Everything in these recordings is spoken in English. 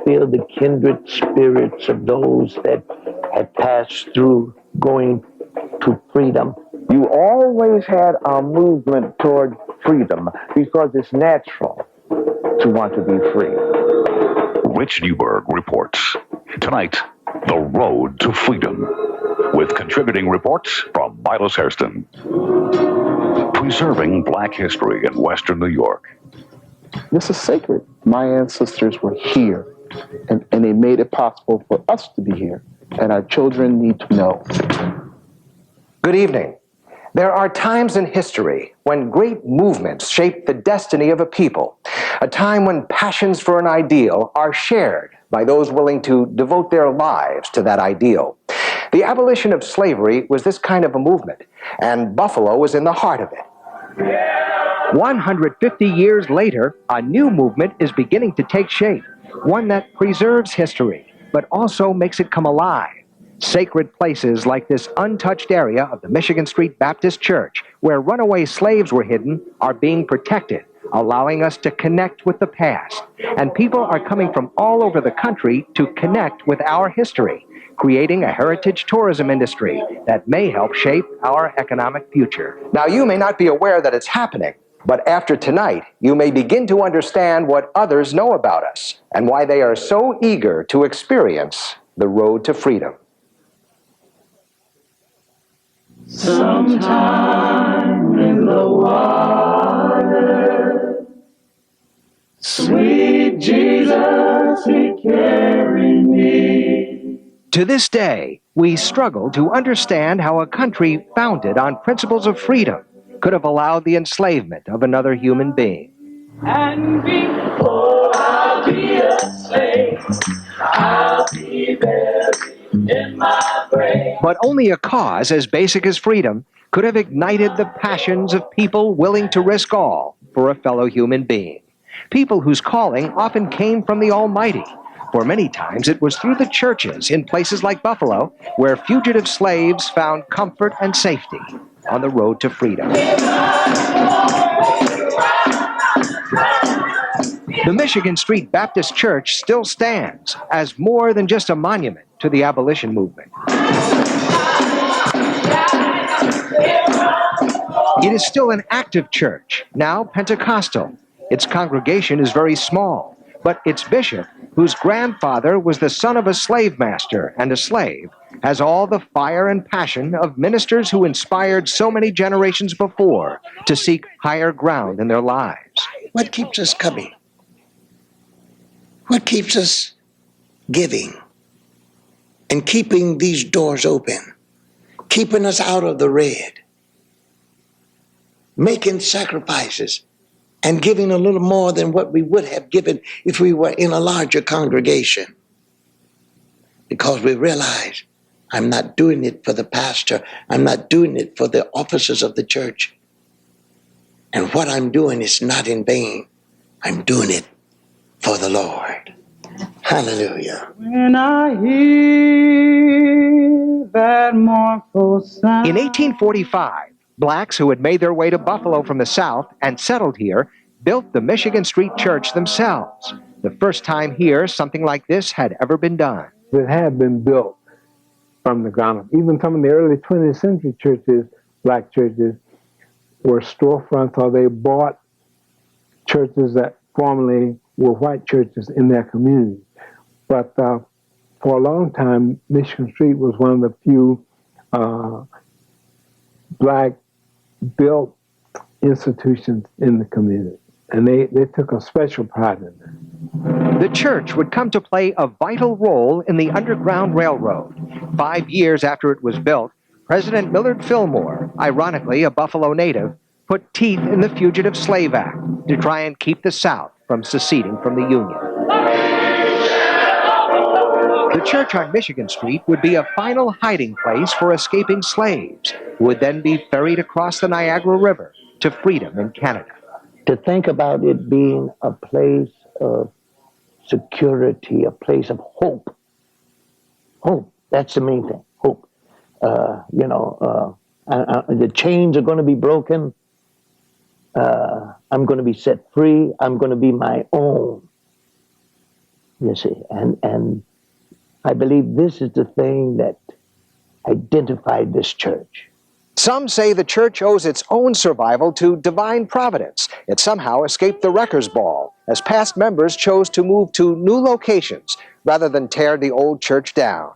feel the kindred spirits of those that had passed through going to freedom. You always had a movement toward freedom because it's natural to want to be free. Rich Newberg reports. Tonight, The Road to Freedom, with contributing reports from Miles Hairston. Preserving Black history in Western New York. This is sacred. My ancestors were here, and they made it possible for us to be here, and our children need to know. Good evening. There are times in history when great movements shape the destiny of a people, a time when passions for an ideal are shared by those willing to devote their lives to that ideal. The abolition of slavery was this kind of a movement, and Buffalo was in the heart of it. 150 years later, a new movement is beginning to take shape, one that preserves history, but also makes it come alive. Sacred places like this untouched area of the Michigan Street Baptist Church, where runaway slaves were hidden, are being protected, allowing us to connect with the past. And people are coming from all over the country to connect with our history, creating a heritage tourism industry that may help shape our economic future. Now, you may not be aware that it's happening, but after tonight, you may begin to understand what others know about us and why they are so eager to experience the road to freedom. Sometime in the water, sweet Jesus, He carried me. To this day, we struggle to understand how a country founded on principles of freedom could have allowed the enslavement of another human being. And before I'll be a slave, I'll be buried in my grave. But only a cause as basic as freedom could have ignited the passions of people willing to risk all for a fellow human being. People whose calling often came from the Almighty. For many times it was through the churches in places like Buffalo where fugitive slaves found comfort and safety on the road to freedom. The Michigan Street Baptist Church still stands as more than just a monument to the abolition movement. It is still an active church, now Pentecostal. Its congregation is very small, but its bishop, whose grandfather was the son of a slave master and a slave, has all the fire and passion of ministers who inspired so many generations before to seek higher ground in their lives. What keeps us coming? What keeps us giving and keeping these doors open, keeping us out of the red, making sacrifices and giving a little more than what we would have given if we were in a larger congregation? Because we realize I'm not doing it for the pastor. I'm not doing it for the officers of the church. And what I'm doing is not in vain. I'm doing it for the Lord. Hallelujah. When I hear that mournful sound. In 1845, blacks who had made their way to Buffalo from the South and settled here built the Michigan Street Church themselves. The first time here something like this had ever been done. It had been built from the ground up. Even some of the early 20th century churches, black churches, were storefronts, or they bought churches that formerly were white churches in their community. But for a long time, Michigan Street was one of the few black-built institutions in the community. And they took a special pride in that. The church would come to play a vital role in the Underground Railroad. 5 years after it was built, President Millard Fillmore, ironically a Buffalo native, put teeth in the Fugitive Slave Act to try and keep the South from seceding from the Union. The church on Michigan Street would be a final hiding place for escaping slaves, who would then be ferried across the Niagara River to freedom in Canada. To think about it being a place of security, a place of hope. Hope, that's the main thing, hope. The chains are going to be broken. I'm going to be set free. I'm going to be my own. You see, and I believe this is the thing that identified this church. Some say the church owes its own survival to divine providence. It somehow escaped the wrecker's ball, as past members chose to move to new locations rather than tear the old church down.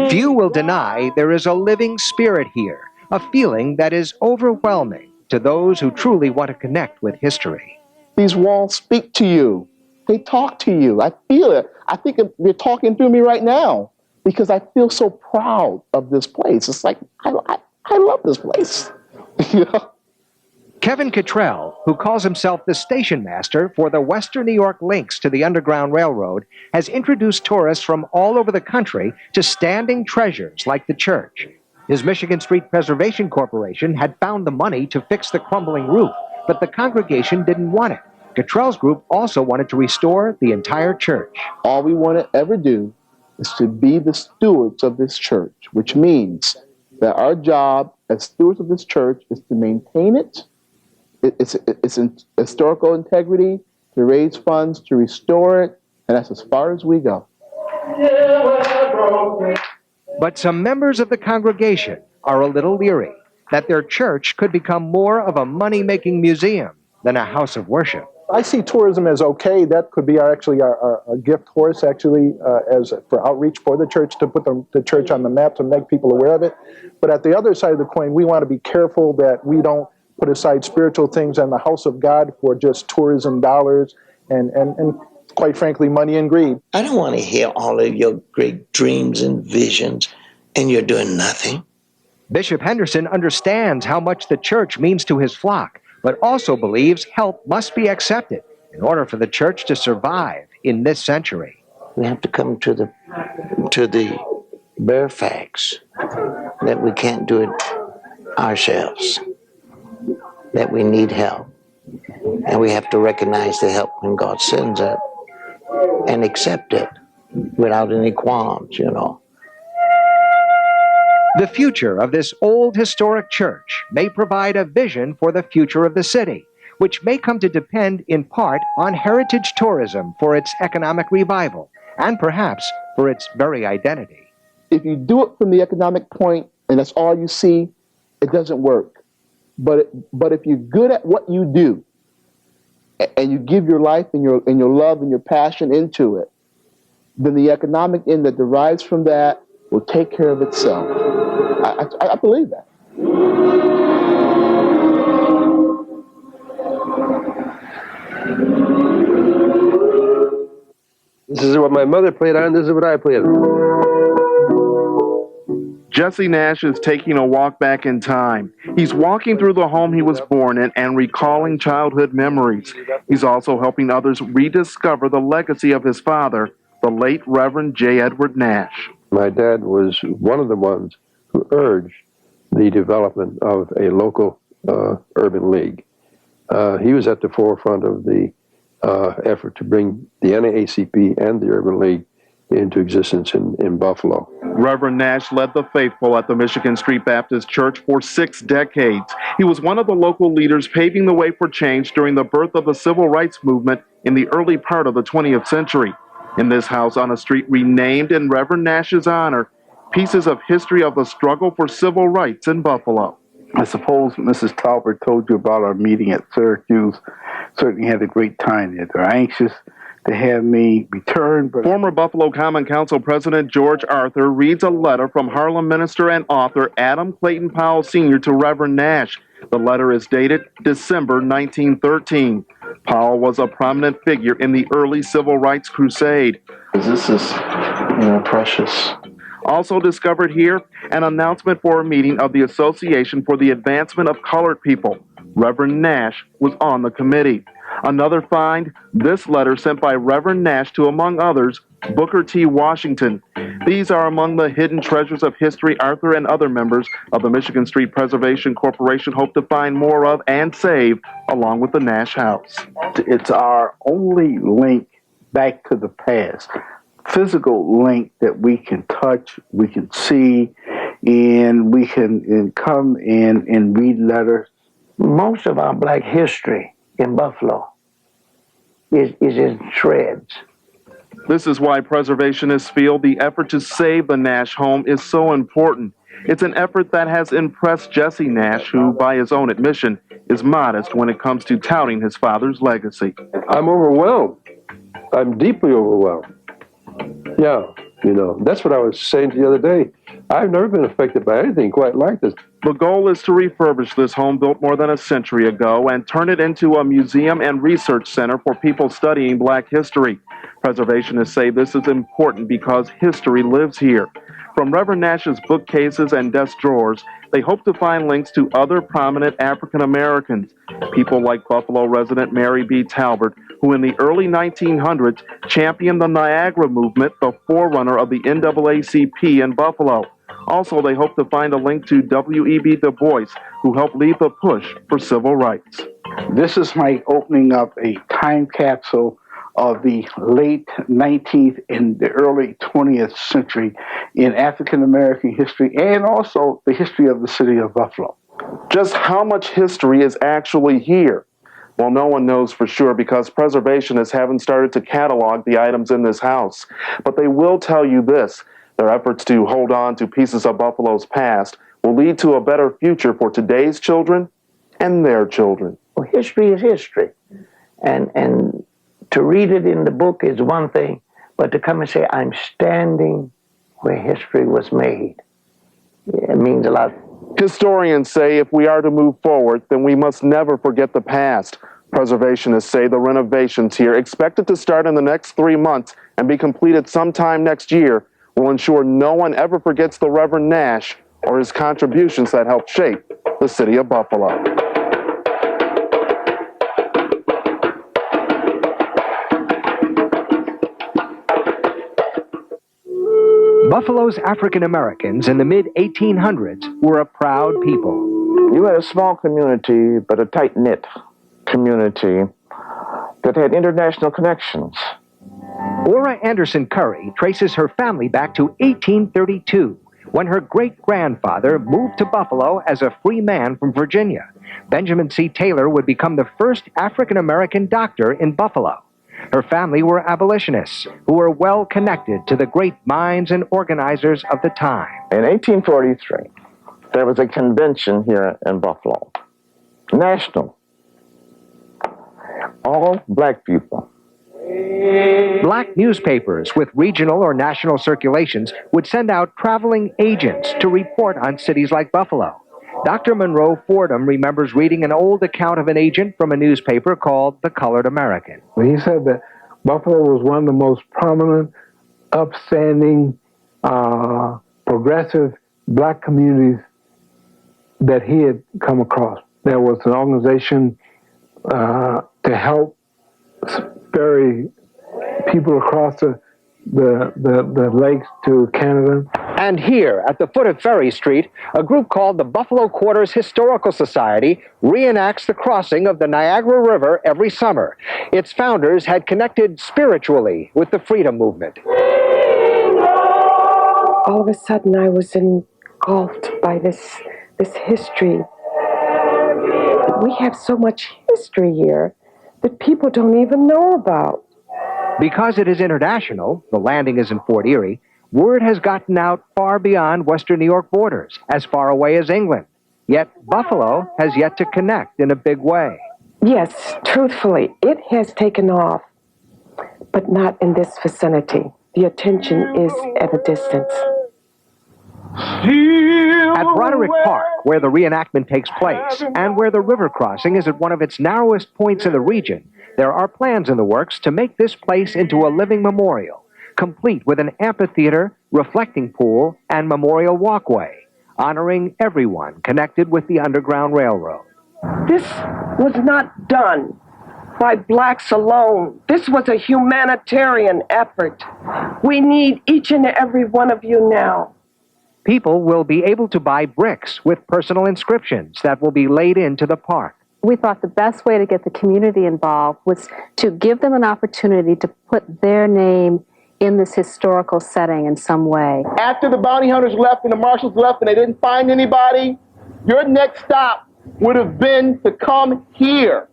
Few will deny there is a living spirit here, a feeling that is overwhelming to those who truly want to connect with history. These walls speak to you. They talk to you. I feel it. I think they're talking through me right now because I feel so proud of this place. It's like, I love this place. You know? Kevin Cottrell, who calls himself the station master for the Western New York links to the Underground Railroad, has introduced tourists from all over the country to standing treasures like the church. His Michigan Street Preservation Corporation had found the money to fix the crumbling roof, but the congregation didn't want it. Cottrell's group also wanted to restore the entire church. All we want to ever do is to be the stewards of this church, which means that our job as stewards of this church is to maintain it, its historical integrity, to raise funds, to restore it, and that's as far as we go. But some members of the congregation are a little leery that their church could become more of a money-making museum than a house of worship. I see tourism as okay. That could be our gift horse, actually, as for outreach for the church, to put the church on the map, to make people aware of it. But at the other side of the coin, we want to be careful that we don't put aside spiritual things and the house of God for just tourism dollars and quite frankly, money and greed. I don't want to hear all of your great dreams and visions, and you're doing nothing. Bishop Henderson understands how much the church means to his flock, but also believes help must be accepted in order for the church to survive in this century. We have to come to the bare facts that we can't do it ourselves, that we need help. And we have to recognize the help when God sends it and accept it without any qualms, you know. The future of this old historic church may provide a vision for the future of the city, which may come to depend in part on heritage tourism for its economic revival and perhaps for its very identity. If you do it from the economic point and that's all you see, it doesn't work. But if you're good at what you do and you give your life and your love and your passion into it, then the economic end that derives from that will take care of itself. I believe that. This is what my mother played on, this is what I played on. Jesse Nash is taking a walk back in time. He's walking through the home he was born in and recalling childhood memories. He's also helping others rediscover the legacy of his father, the late Reverend J. Edward Nash. My dad was one of the ones who urged the development of a local urban league. He was at the forefront of the effort to bring the NAACP and the Urban League into existence in Buffalo. Reverend Nash led the faithful at the Michigan Street Baptist Church for 6 decades. He was one of the local leaders paving the way for change during the birth of the civil rights movement in the early part of the 20th century. In this house on a street renamed in Reverend Nash's honor, pieces of history of the struggle for civil rights in Buffalo. I suppose Mrs. Talbert told you about our meeting at Syracuse. Certainly had a great time there. They're anxious to have me return. But former Buffalo Common Council President George Arthur reads a letter from Harlem minister and author Adam Clayton Powell Sr. to Reverend Nash. The letter is dated December 1913. Powell was a prominent figure in the early civil rights crusade. This is, precious. Also discovered here, an announcement for a meeting of the Association for the Advancement of Colored People. Reverend Nash was on the committee. Another find, this letter sent by Reverend Nash to, among others, Booker T. Washington. These are among the hidden treasures of history Arthur and other members of the Michigan Street Preservation Corporation hope to find more of and save, along with the Nash House. It's our only link back to the past. Physical link that we can touch, we can see, and we can come in and read letters. Most of our black history in Buffalo is in shreds. This is why preservationists feel the effort to save the Nash home is so important. It's an effort that has impressed Jesse Nash, who, by his own admission, is modest when it comes to touting his father's legacy. I'm overwhelmed. I'm deeply overwhelmed. Yeah, that's what I was saying the other day. I've never been affected by anything quite like this. The goal is to refurbish this home built more than a century ago and turn it into a museum and research center for people studying Black history. Preservationists say this is important because history lives here. From Reverend Nash's bookcases and desk drawers, they hope to find links to other prominent African Americans, people like Buffalo resident Mary B. Talbert, who in the early 1900s championed the Niagara movement, the forerunner of the NAACP in Buffalo. Also, they hope to find a link to W.E.B. Du Bois, who helped lead the push for civil rights. This is my opening up a time capsule of the late 19th and the early 20th century in African American history and also the history of the city of Buffalo. Just how much history is actually here? Well, no one knows for sure because preservationists haven't started to catalog the items in this house. But they will tell you this: their efforts to hold on to pieces of Buffalo's past will lead to a better future for today's children and their children. Well, history is history. And to read it in the book is one thing, but to come and say, I'm standing where history was made, it means a lot. Historians say if we are to move forward, then we must never forget the past. Preservationists say the renovations here, expected to start in the next 3 months and be completed sometime next year, will ensure no one ever forgets the Reverend Nash or his contributions that helped shape the city of Buffalo. Buffalo's African Americans in the mid-1800s were a proud people. You had a small community, but a tight-knit community that had international connections. Ora Anderson Curry traces her family back to 1832, when her great-grandfather moved to Buffalo as a free man from Virginia. Benjamin C. Taylor would become the first African-American doctor in Buffalo. Her family were abolitionists who were well connected to the great minds and organizers of the time. In 1843, there was a convention here in Buffalo, national. All black people. Black newspapers with regional or national circulations would send out traveling agents to report on cities like Buffalo. Dr. Monroe Fordham remembers reading an old account of an agent from a newspaper called The Colored American. He said that Buffalo was one of the most prominent, upstanding, progressive black communities that he had come across. There was an organization to help ferry people across the lakes to Canada. And here, at the foot of Ferry Street, a group called the Buffalo Quarters Historical Society reenacts the crossing of the Niagara River every summer. Its founders had connected spiritually with the freedom movement. All of a sudden, I was engulfed by this history. We have so much history here that people don't even know about. Because it is international, the landing is in Fort Erie, word has gotten out far beyond Western New York borders, as far away as England. Yet Buffalo has yet to connect in a big way. Yes, truthfully, it has taken off, but not in this vicinity. The attention is at a distance. At Broderick Park, where the reenactment takes place, and where the river crossing is at one of its narrowest points in the region, there are plans in the works to make this place into a living memorial, complete with an amphitheater, reflecting pool, and memorial walkway, honoring everyone connected with the Underground Railroad. This was not done by blacks alone. This was a humanitarian effort. We need each and every one of you now. People will be able to buy bricks with personal inscriptions that will be laid into the park. We thought the best way to get the community involved was to give them an opportunity to put their name in this historical setting in some way. After the bounty hunters left and the marshals left and they didn't find anybody, your next stop would have been to come here.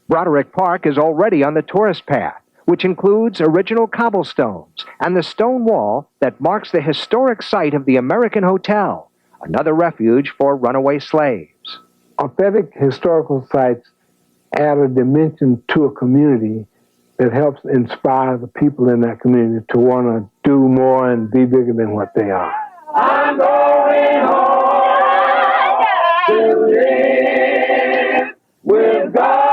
Broderick Park is already on the tourist path, which includes original cobblestones and the stone wall that marks the historic site of the American Hotel, another refuge for runaway slaves. Authentic historical sites add a dimension to a community that helps inspire the people in that community to want to do more and be bigger than what they are. I'm going home to live with God.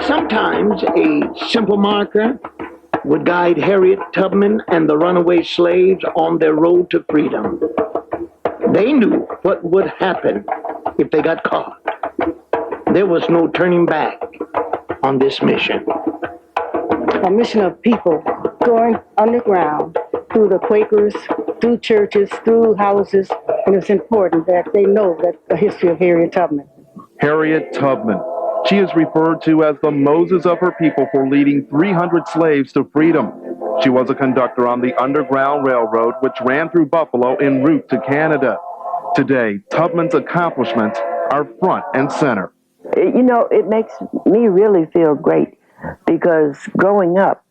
Sometimes a simple marker would guide Harriet Tubman and the runaway slaves on their road to freedom. They knew what would happen if they got caught. There was no turning back on this mission. A mission of people going underground through the Quakers, through churches, through houses, and it's important that they know that the history of Harriet Tubman. Harriet Tubman. She is referred to as the Moses of her people for leading 300 slaves to freedom. She was a conductor on the Underground Railroad, which ran through Buffalo en route to Canada. Today, Tubman's accomplishments are front and center. You know, it makes me really feel great because growing up,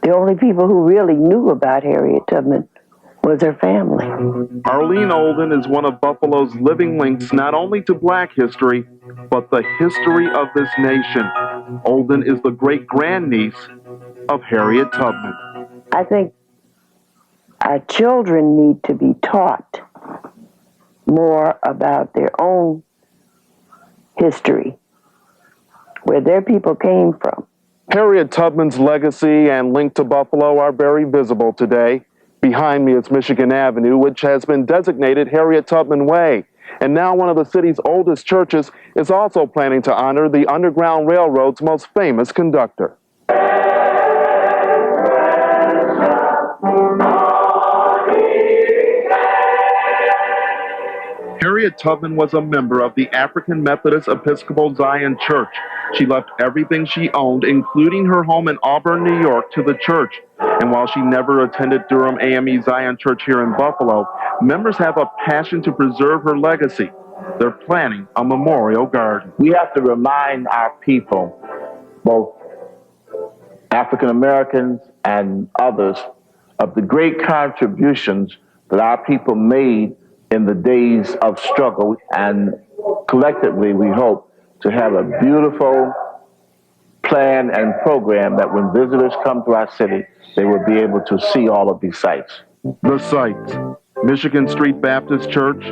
the only people who really knew about Harriet Tubman was her family. Arlene Olden is one of Buffalo's living links not only to black history, but the history of this nation. Olden is the great-grandniece of Harriet Tubman. I think our children need to be taught more about their own history, where their people came from. Harriet Tubman's legacy and link to Buffalo are very visible today. Behind me is Michigan Avenue, which has been designated Harriet Tubman Way. And now one of the city's oldest churches is also planning to honor the Underground Railroad's most famous conductor. Harriet Tubman was a member of the African Methodist Episcopal Zion Church. She left everything she owned, including her home in Auburn, New York, to the church. And while she never attended Durham AME Zion Church here in Buffalo, members have a passion to preserve her legacy. They're planning a memorial garden. We have to remind our people, both African Americans and others, of the great contributions that our people made in the days of struggle. And collectively, we hope to have a beautiful plan and program that when visitors come to our city, they will be able to see all of these sites. The sites: Michigan Street Baptist Church,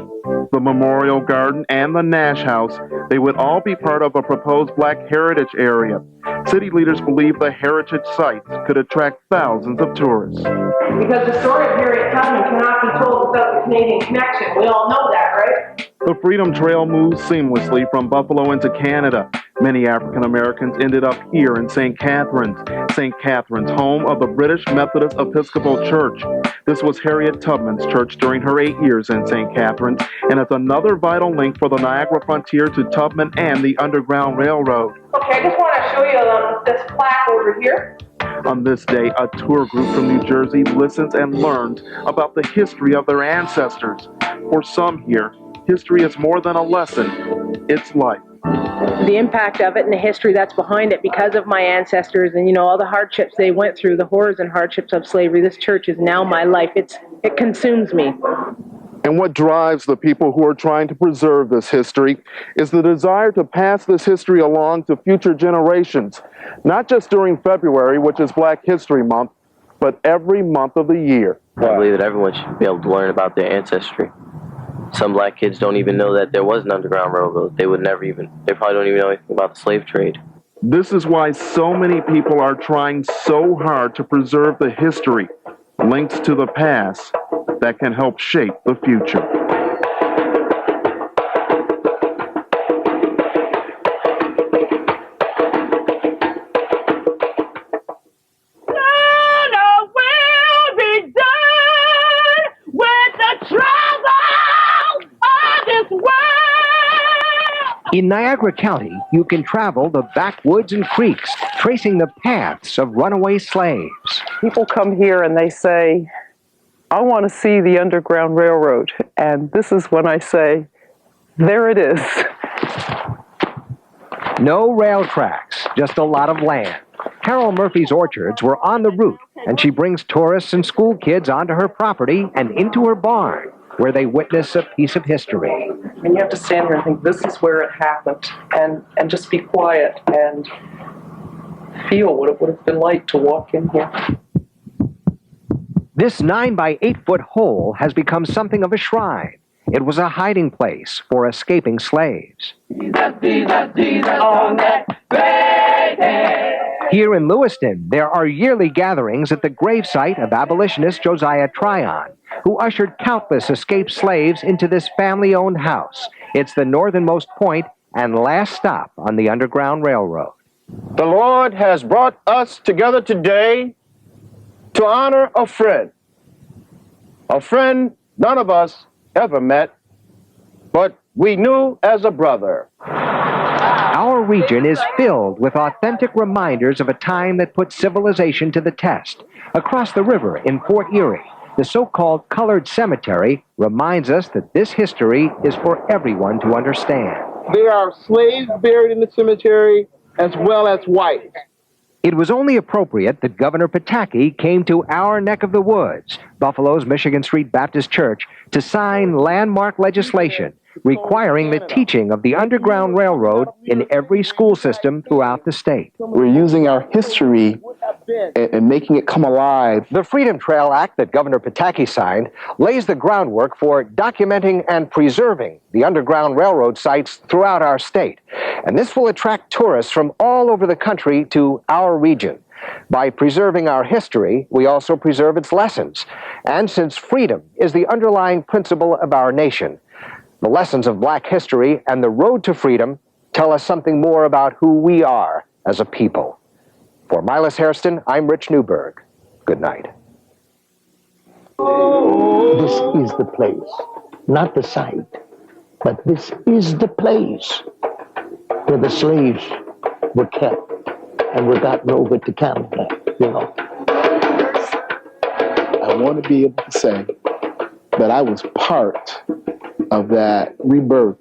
the Memorial Garden, and the Nash House. They would all be part of a proposed Black Heritage area. City leaders believe the heritage sites could attract thousands of tourists. Because the story of Harriet Tubman cannot be told without the Canadian connection. We all know that, right? The Freedom Trail moves seamlessly from Buffalo into Canada. Many African Americans ended up here in St. Catharines. St. Catharines, home of the British Methodist Episcopal Church. This was Harriet Tubman's church during her 8 years in St. Catharines, and it's another vital link for the Niagara frontier to Tubman and the Underground Railroad. Okay, I just want to show you this plaque over here. On this day, a tour group from New Jersey listens and learns about the history of their ancestors. For some here, history is more than a lesson, it's life. The impact of it and the history that's behind it because of my ancestors and, you know, all the hardships they went through, the horrors and hardships of slavery. This church is now my life. It consumes me. And what drives the people who are trying to preserve this history is the desire to pass this history along to future generations, not just during February, which is Black History Month, but every month of the year. I believe that everyone should be able to learn about their ancestry. Some black kids don't even know that there was an Underground Railroad. They probably don't even know anything about the slave trade. This is why so many people are trying so hard to preserve the history, links to the past that can help shape the future. In Niagara County, you can travel the backwoods and creeks, tracing the paths of runaway slaves. People come here and they say, I want to see the Underground Railroad. And this is when I say, there it is. No rail tracks, just a lot of land. Carol Murphy's orchards were on the route, and she brings tourists and school kids onto her property and into her barn, where they witness a piece of history. And you have to stand here and think, this is where it happened, and just be quiet and feel what it would have been like to walk in here. This 9 by 8 foot hole has become something of a shrine. It was a hiding place for escaping slaves. Here in Lewiston, there are yearly gatherings at the gravesite of abolitionist Josiah Tryon, who ushered countless escaped slaves into this family-owned house. It's the northernmost point and last stop on the Underground Railroad. The Lord has brought us together today to honor a friend none of us ever met, but we knew as a brother. Our region is filled with authentic reminders of a time that put civilization to the test. Across the river in Fort Erie, the so-called Colored Cemetery reminds us that this history is for everyone to understand. There are slaves buried in the cemetery as well as whites. It was only appropriate that Governor Pataki came to our neck of the woods, Buffalo's Michigan Street Baptist Church, to sign landmark legislation requiring the teaching of the Underground Railroad in every school system throughout the state. We're using our history and making it come alive. The Freedom Trail Act that Governor Pataki signed lays the groundwork for documenting and preserving the Underground Railroad sites throughout our state. And this will attract tourists from all over the country to our region. By preserving our history, we also preserve its lessons. And since freedom is the underlying principle of our nation, the lessons of Black history and the road to freedom tell us something more about who we are as a people. For Milas Hairston, I'm Rich Newberg. Good night. This is the place, not the site, but this is the place where the slaves were kept and were gotten over to Canada, you know. I want to be able to say that I was part of that rebirth.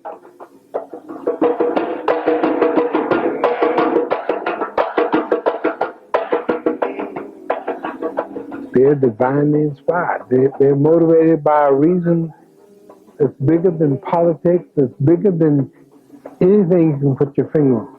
They're divinely inspired. They're motivated by a reason that's bigger than politics, that's bigger than anything you can put your finger on.